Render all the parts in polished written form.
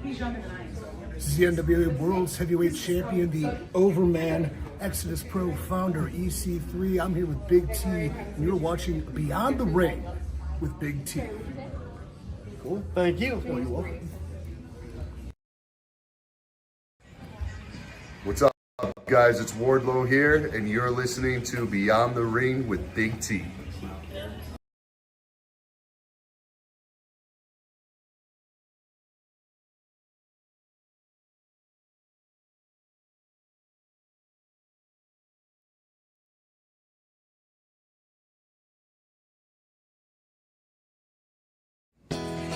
This is the NWA World's Heavyweight Champion, the Overman, Exodus Pro founder, EC3. I'm here with Big T, and you're watching Beyond the Ring with Big T. Cool. Thank you. Oh, you're welcome. What's up, guys? It's Wardlow here, and you're listening to Beyond the Ring with Big T.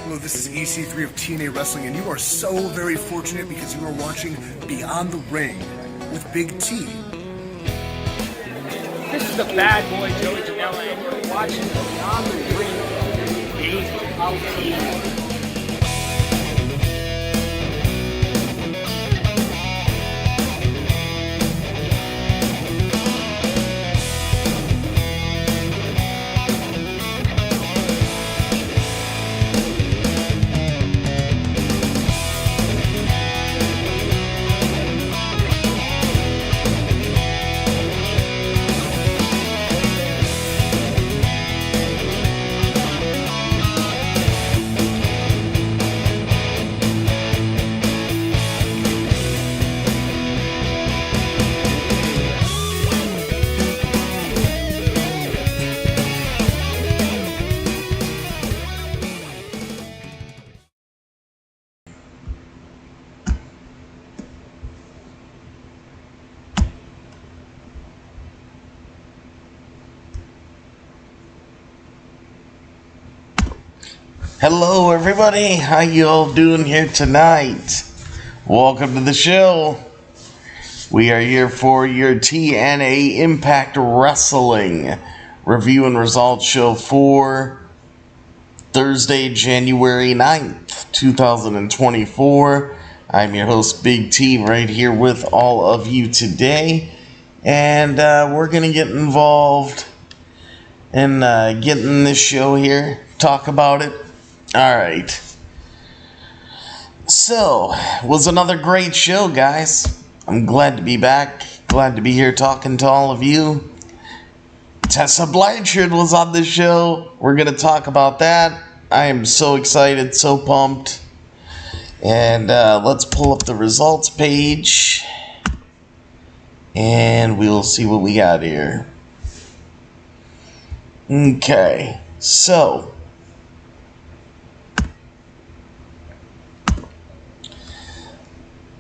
Hello, this is EC3 of TNA Wrestling, and you are so very fortunate because you are watching Beyond the Ring with Big T. This is the bad boy Joey Janela, and you're watching Beyond the Ring with Big T. Hello everybody, how you all doing here tonight? Welcome to the show. We are here for your TNA Impact Wrestling review and results show for Thursday, January 9th, 2024. I'm your host, Big T, right here with all of you today. And we're going to get involved in getting this show here, talk about it. Alright, so, was another great show, guys. I'm glad to be back, glad to be here talking to all of you. Tessa Blanchard was on the show, we're going to talk about that. I am so excited, so pumped. And let's pull up the results page, and we'll see what we got here. Okay, so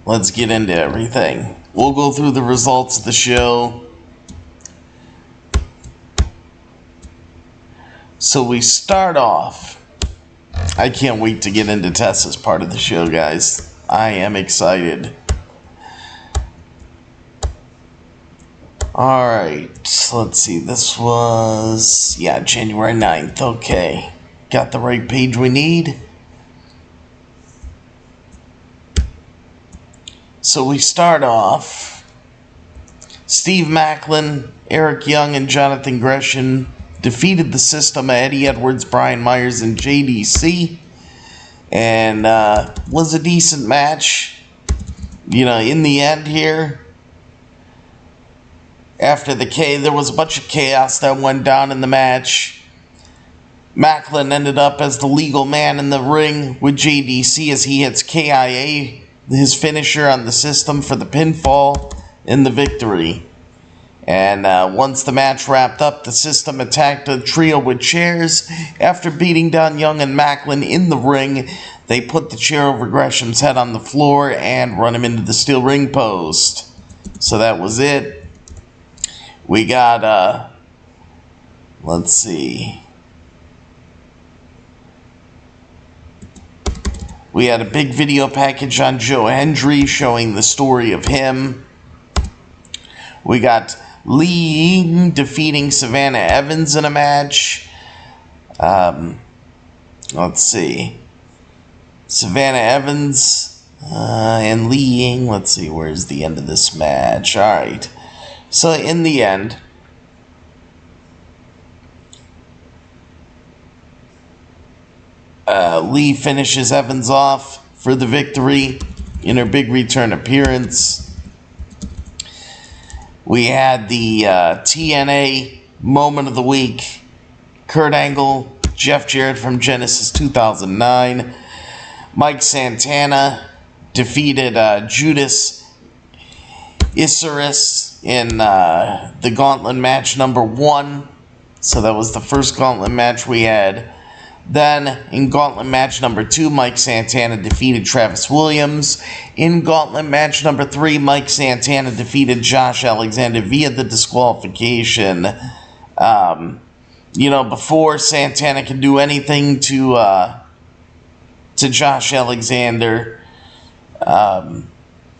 let's get into everything. We'll go through the results of the show. So we start off. I can't wait to get into Tessa's part of the show, guys. I am excited. Alright, let's see. This was, January 9th. Okay. Got the right page we need. So we start off, Steve Maclin, Eric Young, and Jonathan Gresham defeated the System of Eddie Edwards, Brian Myers, and JDC, and was a decent match. You know, in the end here, after there was a bunch of chaos that went down in the match. Maclin ended up as the legal man in the ring with JDC as he hits KIA, his finisher on the System, for the pinfall in the victory. And once the match wrapped up, the System attacked the trio with chairs. After beating down Young and Maclin in the ring, they put the chair over Gresham's head on the floor and run him into the steel ring post. So that was it. We got, let's see. We had a big video package on Joe Hendry showing the story of him. We got Lee Ying defeating Savannah Evans in a match. Let's see. Savannah Evans and Lee Ying. Let's see, where's the end of this match? Alright. So in the end, Lee finishes Evans off for the victory in her big return appearance. We had the TNA moment of the week. Kurt Angle, Jeff Jarrett from Genesis 2009. Mike Santana defeated Judas Icarus in the Gauntlet match number 1. So that was the first Gauntlet match we had. Then, in Gauntlet match number 2, Mike Santana defeated Travis Williams. In Gauntlet match number 3, Mike Santana defeated Josh Alexander via the disqualification. Before Santana could do anything to Josh Alexander,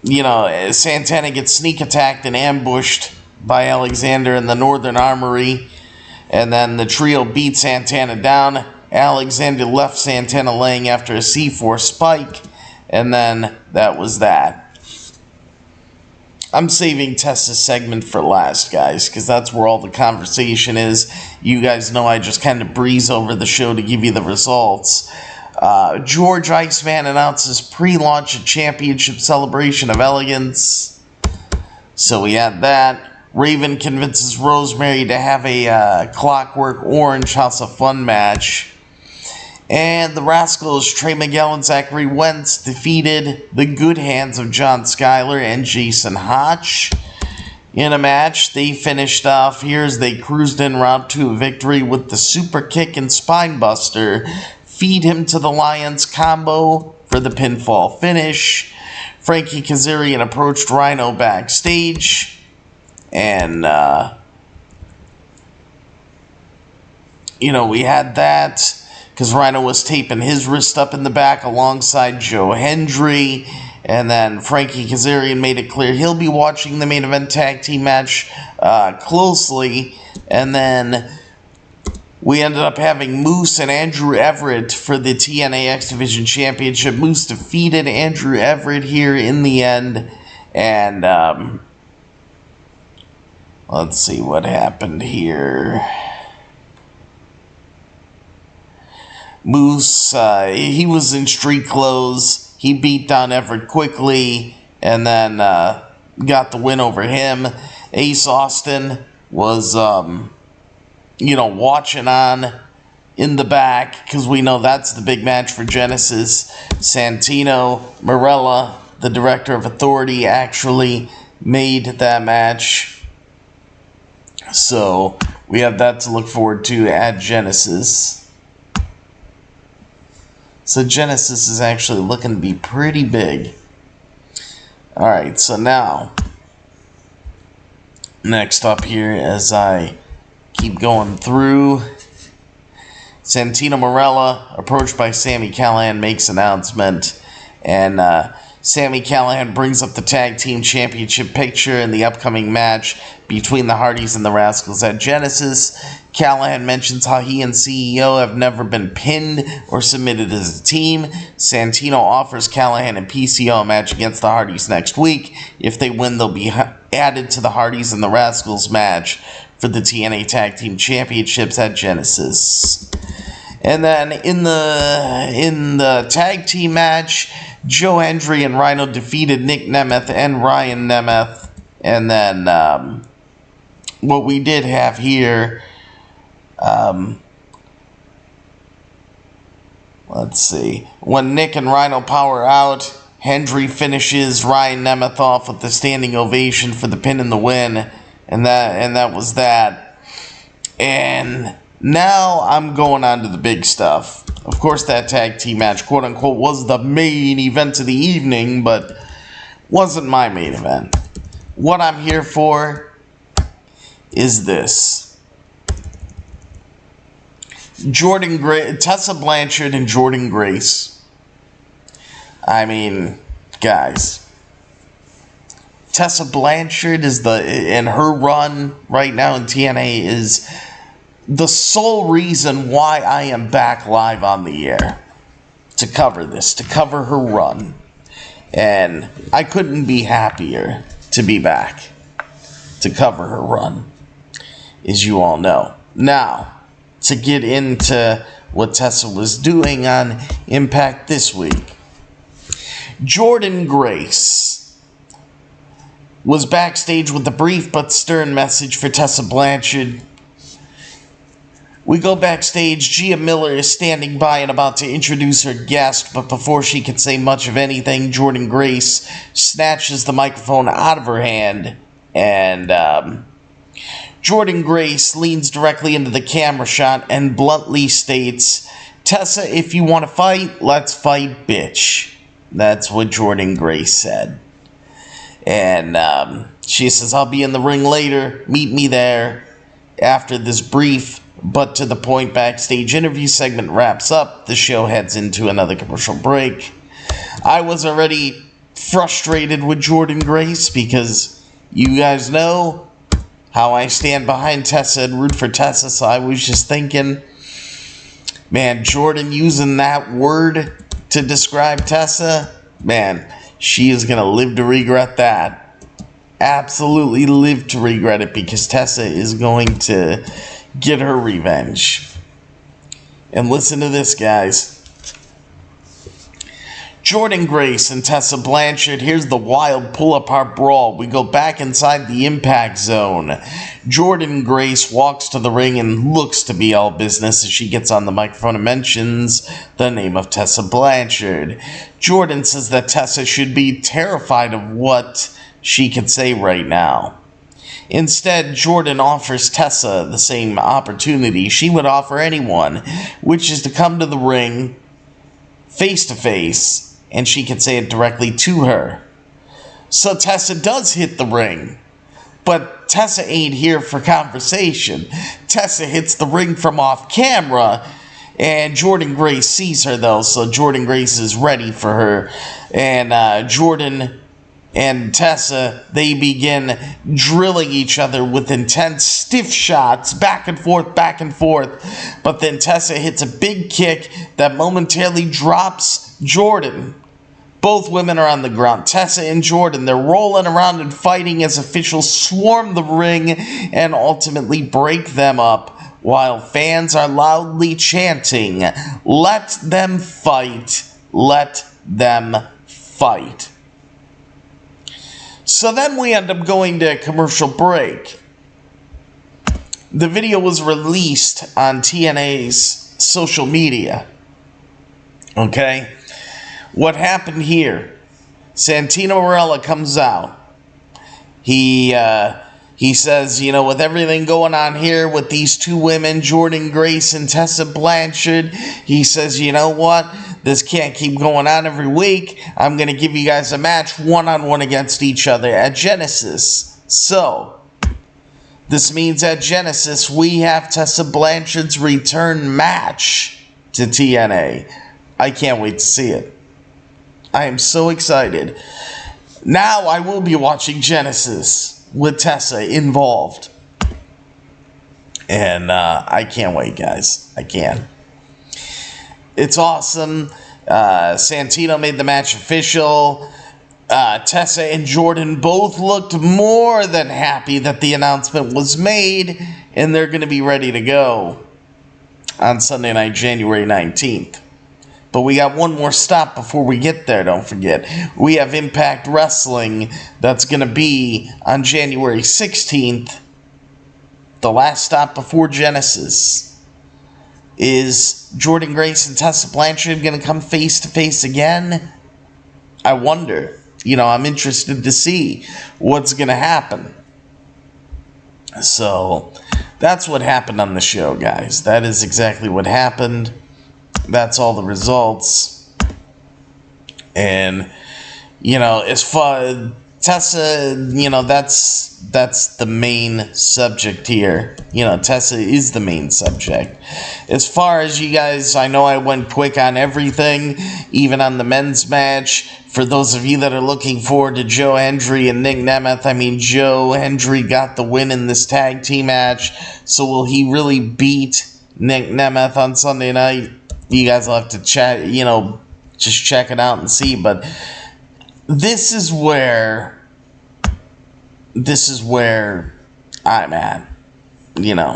Santana gets sneak attacked and ambushed by Alexander in the Northern Armory. And then the trio beat Santana down. Alexander left Santana laying after a C4 spike, and then that was that. I'm saving Tessa's segment for last, guys, because that's where all the conversation is. You guys know I just kind of breeze over the show to give you the results. George Iceman announces pre-launch championship celebration of elegance. So we had that. Raven convinces Rosemary to have a Clockwork Orange House of Fun match. And the Rascals, Trey Miguel and Zachary Wentz, defeated the good hands of John Schuyler and Jason Hotch in a match. They finished off here as they cruised in round 2 victory with the super kick and spine buster. Feed him to the Lions combo for the pinfall finish. Frankie Kazarian approached Rhino backstage. And, we had that because Rhino was taping his wrist up in the back alongside Joe Hendry. And then Frankie Kazarian made it clear he'll be watching the main event tag team match closely. And then we ended up having Moose and Andrew Everett for the TNA X Division Championship. Moose defeated Andrew Everett here in the end. And, let's see what happened here. Moose, he was in street clothes. He beat down Everett quickly and then got the win over him. Ace Austin was, watching on in the back because we know that's the big match for Genesis. Santino Marella, the director of Authority, actually made that match. So we have that to look forward to at Genesis. So Genesis is actually looking to be pretty big. Alright, so now, next up here as I keep going through, Santino Marella, approached by Sami Callihan, makes an announcement. And Sami Callihan brings up the Tag Team Championship picture in the upcoming match between the Hardys and the Rascals at Genesis. Callihan mentions how he and CEO have never been pinned or submitted as a team. Santino offers Callihan and PCO a match against the Hardys next week. If they win, they'll be added to the Hardys and the Rascals match for the TNA Tag Team Championships at Genesis. And then in the tag team match, Joe Hendry and Rhino defeated Nick Nemeth and Ryan Nemeth. And then what we did have here, let's see. When Nick and Rhino power out, Hendry finishes Ryan Nemeth off with the standing ovation for the pin and the win. And that was that. And now I'm going on to the big stuff. Of course, that tag team match, quote unquote, was the main event of the evening, but wasn't my main event. What I'm here for is this. Tessa Blanchard and Jordynne Grace. I mean, guys, Tessa Blanchard is in her run right now in TNA is the sole reason why I am back live on the air to cover this, to cover her run. And I couldn't be happier to be back to cover her run, as you all know. Now, to get into what Tessa was doing on Impact this week. Jordynne Grace was backstage with a brief but stern message for Tessa Blanchard. We go backstage. Gia Miller is standing by and about to introduce her guest, but before she can say much of anything, Jordynne Grace snatches the microphone out of her hand, and Jordynne Grace leans directly into the camera shot and bluntly states, "Tessa, if you want to fight, let's fight, bitch." That's what Jordynne Grace said. And she says, "I'll be in the ring later. Meet me there." After this brief but to the point backstage interview segment wraps up, the show heads into another commercial break. I was already frustrated with Jordynne Grace because you guys know how I stand behind Tessa and root for Tessa, so I was just thinking, man, Jordynne using that word to describe Tessa, man, she is going to live to regret that. Absolutely live to regret it, because Tessa is going to get her revenge. And listen to this, guys. Jordynne Grace and Tessa Blanchard. Here's the wild pull-apart brawl. We go back inside the impact zone. Jordynne Grace walks to the ring and looks to be all business as she gets on the microphone and mentions the name of Tessa Blanchard. Jordynne says that Tessa should be terrified of what she can say right now. Instead, Jordynne offers Tessa the same opportunity she would offer anyone, which is to come to the ring face to face, and she can say it directly to her. So Tessa does hit the ring, but Tessa ain't here for conversation. Tessa hits the ring from off camera, and Jordynne Grace sees her though, so Jordynne Grace is ready for her, and Jordynne and Tessa, they begin drilling each other with intense stiff shots, back and forth, but then Tessa hits a big kick that momentarily drops Jordynne. Both women are on the ground. Tessa and Jordynne, they're rolling around and fighting as officials swarm the ring and ultimately break them up, while fans are loudly chanting, "Let them fight, let them fight." So then we end up going to a commercial break. The video was released on TNA's social media. Okay? What happened here? Santino Marella comes out. He says, you know, with everything going on here with these two women, Jordynne Grace and Tessa Blanchard, he says, you know what? This can't keep going on every week. I'm going to give you guys a match one-on-one against each other at Genesis. So, this means at Genesis, we have Tessa Blanchard's return match to TNA. I can't wait to see it. I am so excited. Now I will be watching Genesis with Tessa involved. And I can't wait, guys. I can't. It's awesome. Santino made the match official. Tessa and Jordynne both looked more than happy that the announcement was made, and they're going to be ready to go on Sunday night, January 19th. But we got one more stop before we get there, don't forget. We have Impact Wrestling that's going to be on January 16th. The last stop before Genesis. Is Jordynne Grace and Tessa Blanchard going to come face to face again? I wonder. You know, I'm interested to see what's going to happen. So, that's what happened on the show, guys. That is exactly what happened. That's all the results. And, you know, as far Tessa, you know, that's the main subject here. You know, Tessa is the main subject. As far as you guys, I know I went quick on everything, even on the men's match. For those of you that are looking forward to Joe Hendry and Nick Nemeth, I mean, Joe Hendry got the win in this tag team match. So will he really beat Nick Nemeth on Sunday night? You guys will have to chat, you know, just check it out and see. But this is where I'm at, you know.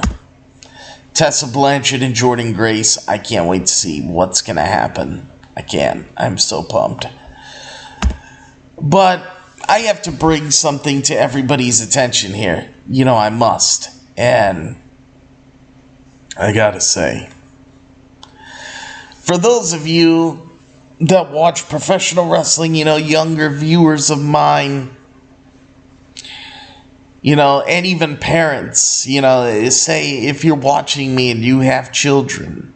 Tessa Blanchard and Jordynne Grace, I can't wait to see what's going to happen. I can't. I'm so pumped. But I have to bring something to everybody's attention here. I must. And I gotta say, for those of you that watch professional wrestling, younger viewers of mine, and even parents, say if you're watching me and you have children,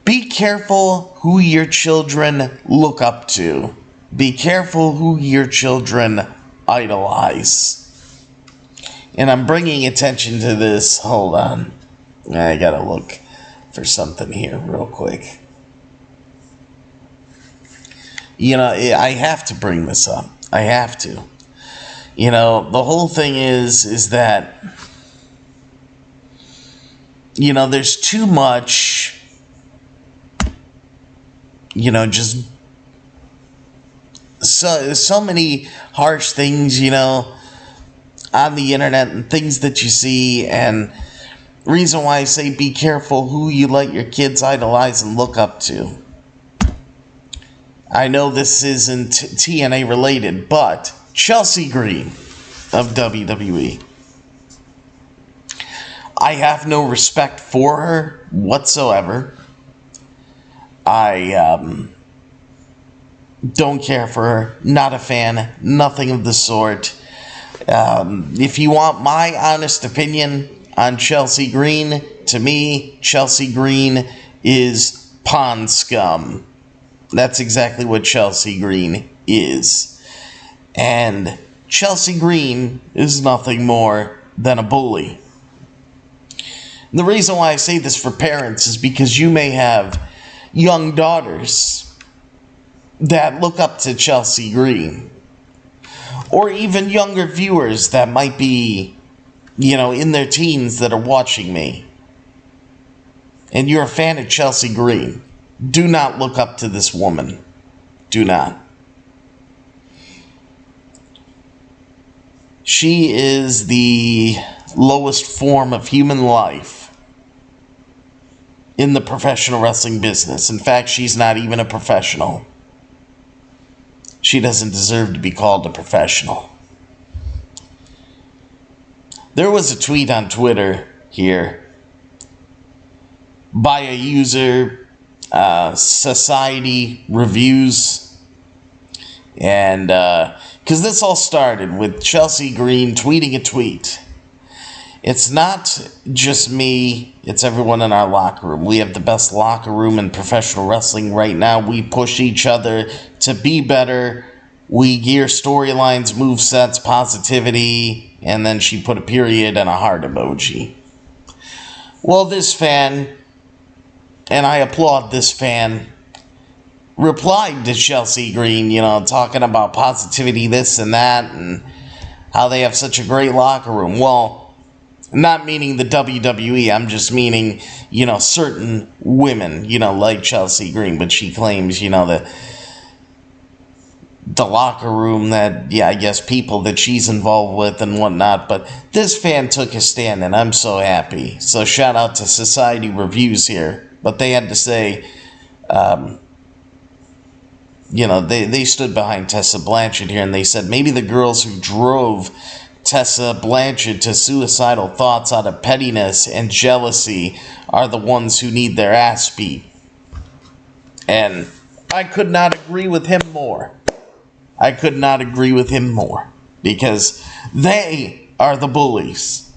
be careful who your children look up to. Be careful who your children idolize. And I'm bringing attention to this. Hold on. I gotta look for something here real quick. I have to bring this up. I have to. The whole thing is that, there's too much, just so many harsh things, on the internet and things that you see. And reason why I say be careful who you let your kids idolize and look up to. I know this isn't TNA related, but Chelsea Green of WWE. I have no respect for her whatsoever. I don't care for her. Not a fan. Nothing of the sort. If you want my honest opinion on Chelsea Green, to me, Chelsea Green is pond scum. That's exactly what Chelsea Green is. And Chelsea Green is nothing more than a bully. And the reason why I say this for parents is because you may have young daughters that look up to Chelsea Green. Or even younger viewers that might be, in their teens that are watching me. And you're a fan of Chelsea Green. Do not look up to this woman. Do not. She is the lowest form of human life in the professional wrestling business. In fact, she's not even a professional. She doesn't deserve to be called a professional. There was a tweet on Twitter here by a user, Society Reviews, and because this all started with Chelsea Green tweeting a tweet. It's not just me, it's everyone in our locker room. We have the best locker room in professional wrestling right now. We push each other to be better. We gear storylines, movesets, positivity, and then she put a period and a heart emoji. Well, this fan, and I applaud this fan, replied to Chelsea Green, talking about positivity, this and that, and how they have such a great locker room. Well, not meaning the WWE, I'm just meaning, certain women, like Chelsea Green, but she claims, that the locker room that, I guess people that she's involved with and whatnot. But this fan took a stand, and I'm so happy. So shout out to Society Reviews here. But they had to say, they stood behind Tessa Blanchard here, and they said maybe the girls who drove Tessa Blanchard to suicidal thoughts out of pettiness and jealousy are the ones who need their ass beat. And I could not agree with him more. I could not agree with him more. Because they are the bullies.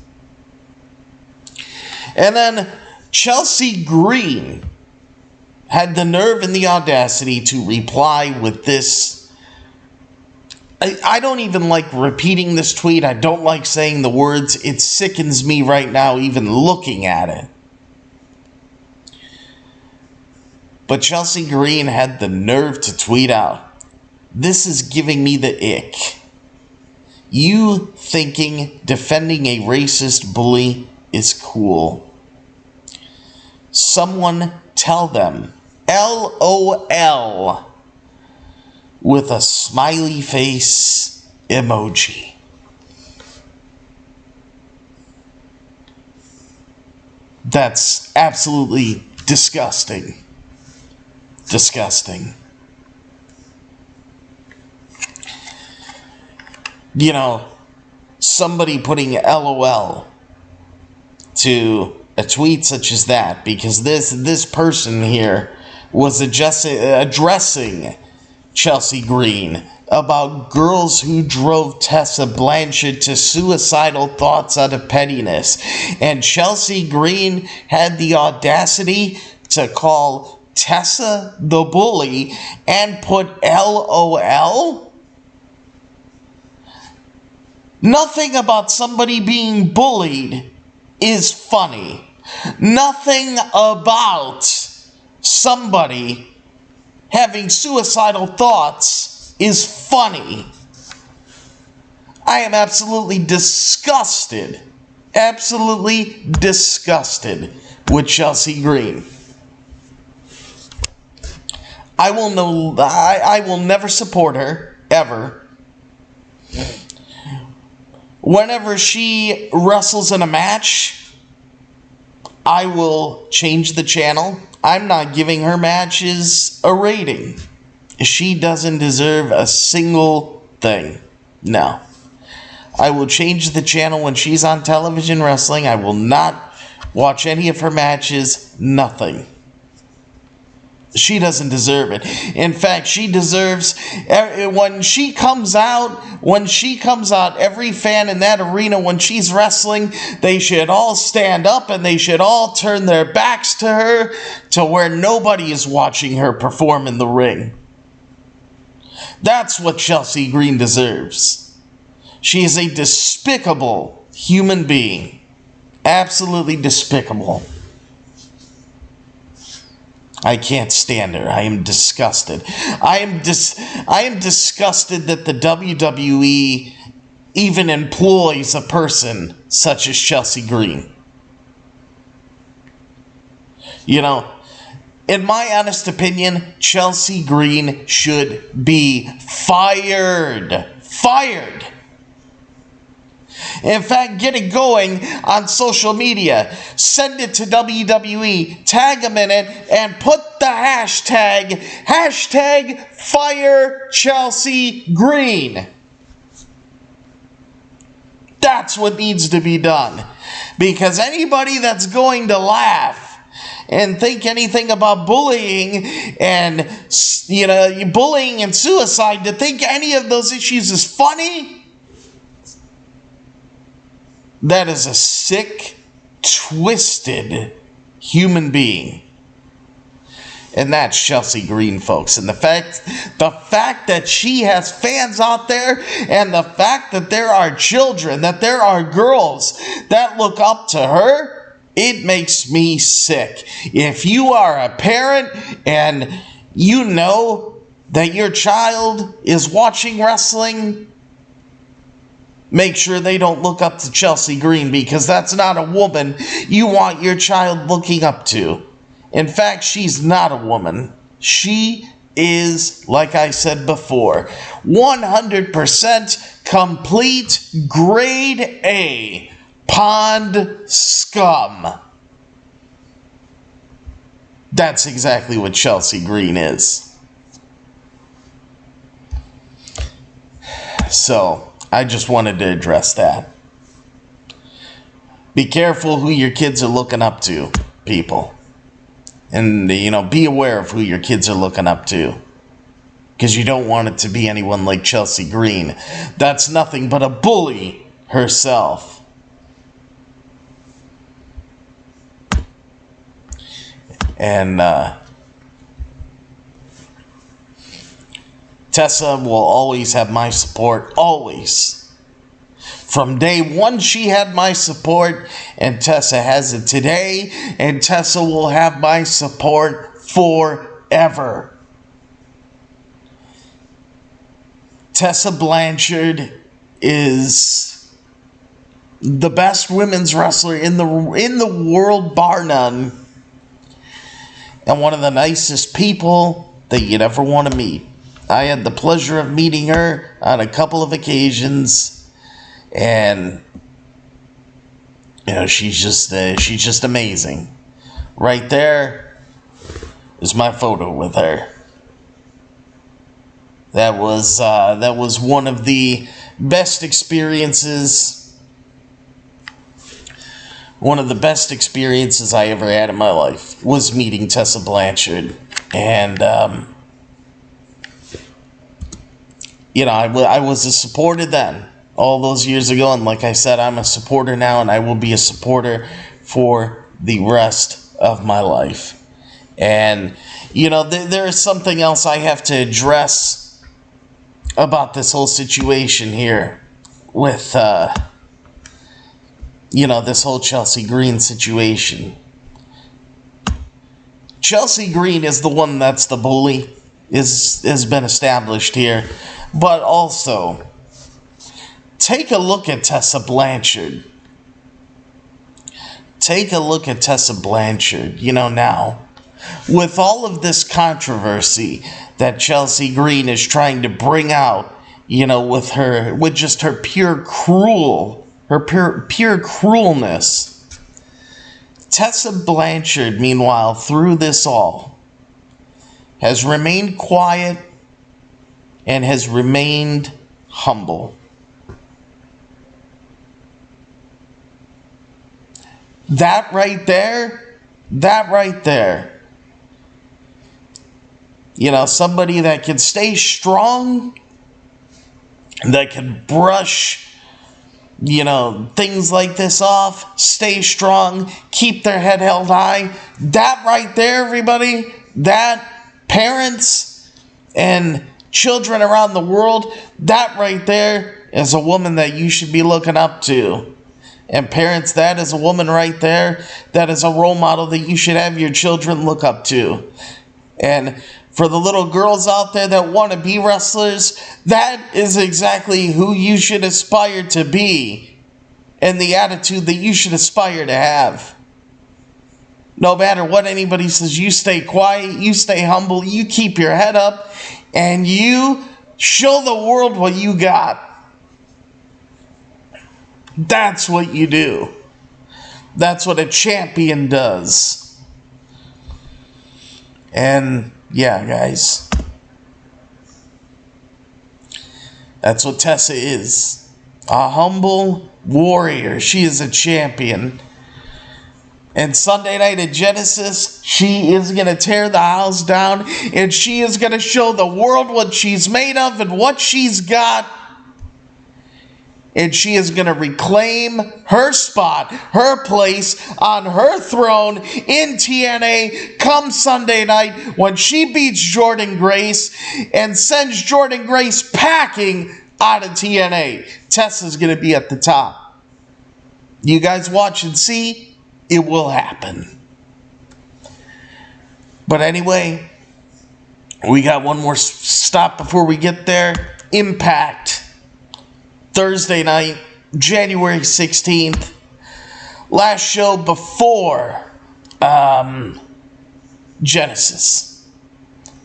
And then Chelsea Green had the nerve and the audacity to reply with this. I don't even like repeating this tweet. I don't like saying the words. It sickens me right now even looking at it. But Chelsea Green had the nerve to tweet out, "This is giving me the ick. You thinking defending a racist bully is cool. Someone tell them, LOL, with a smiley face emoji." That's absolutely disgusting. disgusting. You know, somebody putting LOL to a tweet such as that, because this person here was addressing Chelsea Green about girls who drove Tessa Blanchard to suicidal thoughts out of pettiness. And Chelsea Green had the audacity to call Tessa the bully and put LOL? Nothing about somebody being bullied is funny. Nothing about somebody having suicidal thoughts is funny. I am absolutely disgusted with Chelsea Green. I will never support her, ever. Whenever she wrestles in a match, I will change the channel. I'm not giving her matches a rating. She doesn't deserve a single thing. No. I will change the channel when she's on television wrestling. I will not watch any of her matches. Nothing. She doesn't deserve it. In fact, she deserves, when she comes out, every fan in that arena, when she's wrestling, they should all stand up and they should all turn their backs to her, to where nobody is watching her perform in the ring. That's what Chelsea Green deserves. She is a despicable human being. Absolutely despicable. I can't stand her. I am disgusted. I am disgusted that the WWE even employs a person such as Chelsea Green. You know, in my honest opinion, Chelsea Green should be fired. Fired. In fact, get it going on social media. Send it to WWE, tag them in it, and put the hashtag Fire Chelsea Green. That's what needs to be done. Because anybody that's going to laugh and think anything about bullying and, bullying and suicide, to think any of those issues is funny, that is a sick, twisted human being. And that's Chelsea Green, folks. And the fact that she has fans out there, and the fact that there are children, that there are girls that look up to her, it makes me sick. If you are a parent and you know that your child is watching wrestling, make sure they don't look up to Chelsea Green, because that's not a woman you want your child looking up to. In fact, she's not a woman. She is, like I said before, 100% complete grade A pond scum. That's exactly what Chelsea Green is. So I just wanted to address that. Be careful who your kids are looking up to, people. And, be aware of who your kids are looking up to. Because you don't want it to be anyone like Chelsea Green. That's nothing but a bully herself. And, Tessa will always have my support, always. From day one, she had my support, and Tessa has it today, and Tessa will have my support forever. Tessa Blanchard is the best women's wrestler in the world, bar none, and one of the nicest people that you'd ever want to meet. I had the pleasure of meeting her on a couple of occasions, and she's just amazing. Right there, is my photo with her. That was one of the best experiences. One of the best experiences I ever had in my life was meeting Tessa Blanchard. And, I was a supporter then, all those years ago. And like I said, I'm a supporter now, and I will be a supporter for the rest of my life. And, there is something else I have to address about this whole situation here with, this whole Chelsea Green situation. Chelsea Green is the one that's the bully, has been established here. But also, take a look at Tessa Blanchard. Take a look at Tessa Blanchard, now. With all of this controversy that Chelsea Green is trying to bring out, with just her pure cruelness. Tessa Blanchard, meanwhile, through this all, has remained quiet and has remained humble. That right there, somebody that can stay strong, that can brush, things like this off, stay strong, keep their head held high. That right there, everybody, that parents and children around the world, that right there is a woman that you should be looking up to. And parents, that is a woman right there, that is a role model that you should have your children look up to. And for the little girls out there that want to be wrestlers, that is exactly who you should aspire to be, and the attitude that you should aspire to have. No matter what anybody says, you stay quiet, you stay humble, you keep your head up, and you show the world what you got. That's what you do. That's what a champion does. And yeah, guys, that's what Tessa is. A humble warrior. She is a champion. And Sunday night at Genesis, she is going to tear the house down, and she is going to show the world what she's made of and what she's got. And she is going to reclaim her spot, her place on her throne in TNA come Sunday night when she beats Jordynne Grace and sends Jordynne Grace packing out of TNA. Tessa's going to be at the top. You guys watch and see. It will happen. But anyway, we got one more stop before we get there. Impact. Thursday night, January 16th. Last show before Genesis.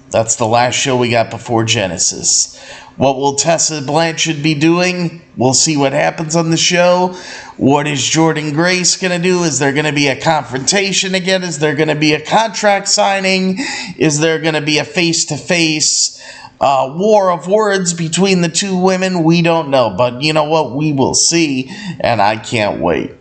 That's the last show we got before Genesis. What will Tessa Blanchard be doing? We'll see what happens on the show. What is Jordynne Grace going to do? Is there going to be a confrontation again? Is there going to be a contract signing? Is there going to be a face-to-face war of words between the two women? We don't know. But you know what? We will see. And I can't wait.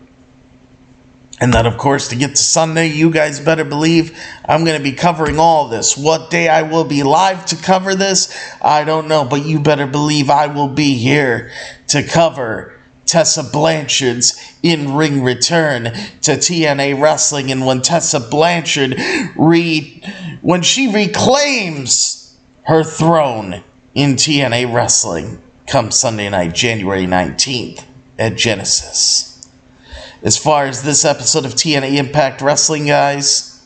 And then, of course, to get to Sunday, you guys better believe I'm going to be covering all this. What day I will be live to cover this, I don't know. But you better believe I will be here to cover Tessa Blanchard's in-ring return to TNA Wrestling. And when Tessa Blanchard, when she reclaims her throne in TNA Wrestling come Sunday night, January 19th at Genesis. As far as this episode of TNA Impact Wrestling, guys,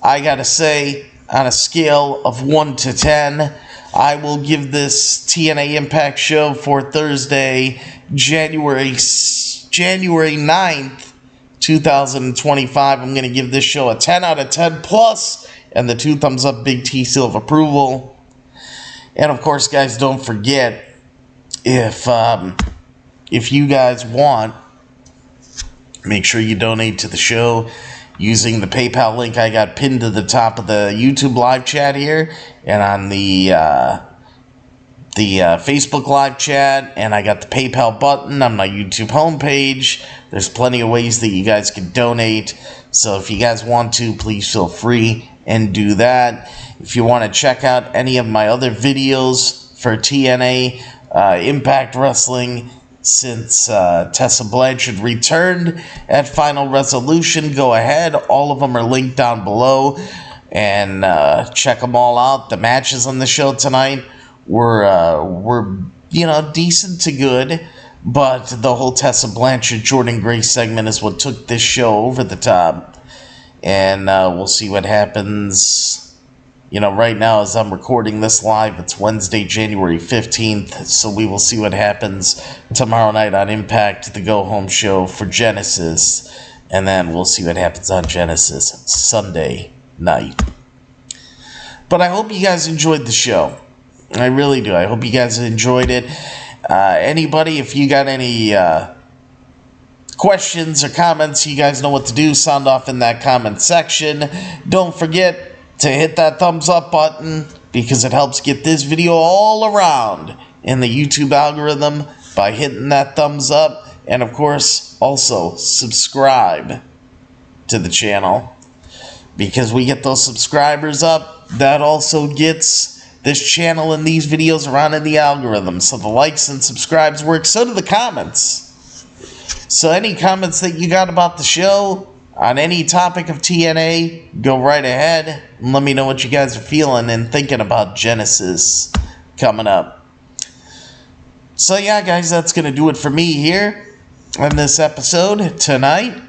I gotta say, on a scale of 1 to 10, I will give this TNA Impact show for Thursday, January 9th, 2025. I'm gonna give this show a 10 out of 10 plus, and the 2 thumbs up Big T seal of approval. And of course, guys, don't forget, if you guys want, make sure you donate to the show. using the PayPal link I got pinned to the top of the YouTube live chat here, and on the Facebook live chat, and I got the PayPal button on my YouTube homepage. There's plenty of ways that you guys can donate, so if you guys want to, please feel free and do that. If you want to check out any of my other videos for TNA Impact Wrestling since Tessa Blanchard returned at Final Resolution, go ahead. All of them are linked down below, and check them all out. The matches on the show tonight were decent to good, but the whole Tessa Blanchard Jordynne Grace segment is what took this show over the top, and we'll see what happens. Right now as I'm recording this live, it's Wednesday, January 15th, so we will see what happens tomorrow night on Impact, the go-home show for Genesis, and then we'll see what happens on Genesis Sunday night. But I hope you guys enjoyed the show. I really do. I hope you guys enjoyed it. Anybody, if you got any questions or comments, you guys know what to do. Sound off in that comment section. Don't forget to hit that thumbs up button, because it helps get this video all around in the YouTube algorithm by hitting that thumbs up. And of course, also subscribe to the channel, because we get those subscribers up. That also gets this channel and these videos around in the algorithm. So the likes and subscribes work. So do the comments. So any comments that you got about the show, on any topic of TNA, go right ahead and let me know what you guys are feeling and thinking about Genesis coming up. So yeah, guys, that's going to do it for me here on this episode tonight.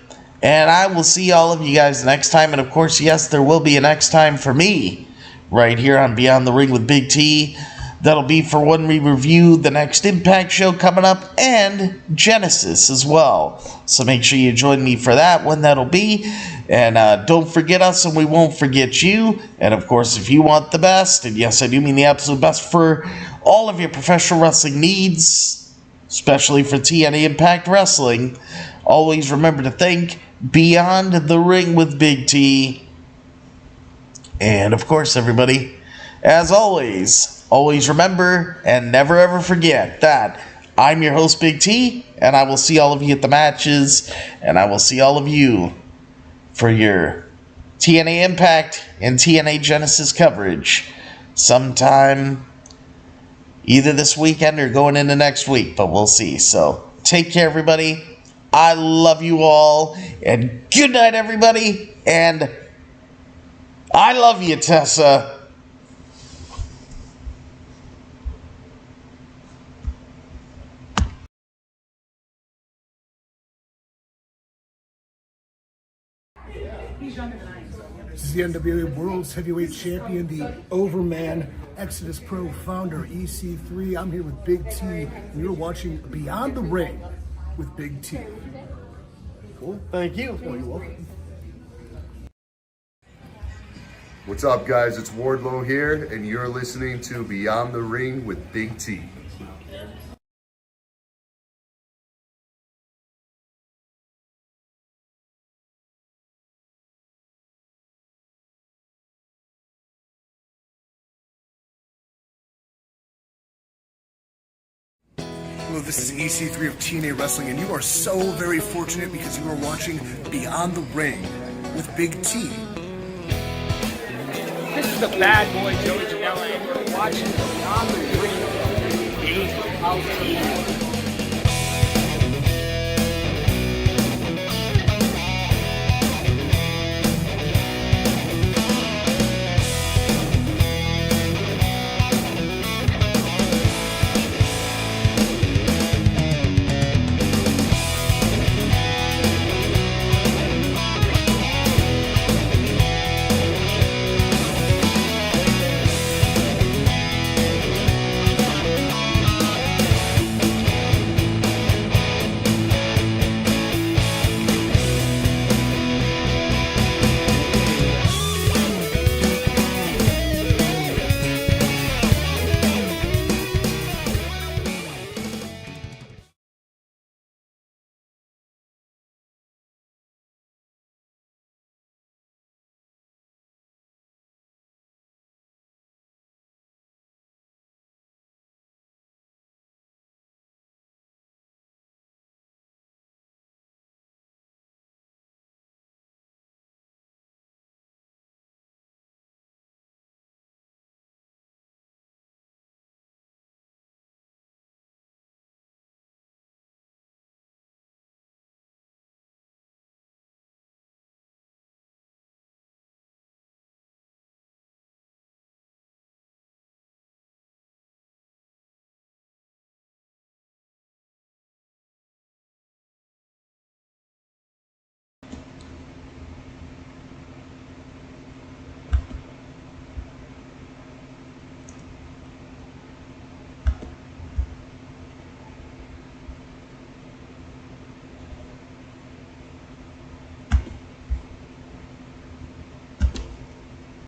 And I will see all of you guys next time. And of course, yes, there will be a next time for me right here on Beyond the Ring with Big T. That'll be for when we review the next Impact show coming up, and Genesis as well. So make sure you join me for that, when that'll be. And don't forget us, and we won't forget you. And of course, if you want the best, and yes, I do mean the absolute best for all of your professional wrestling needs, especially for TNA Impact Wrestling, always remember to think Beyond the Ring with Big T. And of course, everybody, as always remember and never ever forget that I'm your host, Big T, and I will see all of you at the matches, and I will see all of you for your TNA Impact and TNA Genesis coverage sometime either this weekend or going into next week, but we'll see. So take care, everybody. I love you all, and good night, everybody, and I love you, Tessa. This is the NWA World's Heavyweight Champion, the Overman, Exodus Pro founder, EC3. I'm here with Big T, and you're watching Beyond the Ring with Big T. Cool. Thank you. Oh, you're welcome. What's up, guys? It's Wardlow here, and you're listening to Beyond the Ring with Big T. Hello, this is EC3 of TNA Wrestling, and you are so very fortunate because you are watching Beyond the Ring with Big T. This is the bad boy, Jordynne, and we're watching Beyond the Ring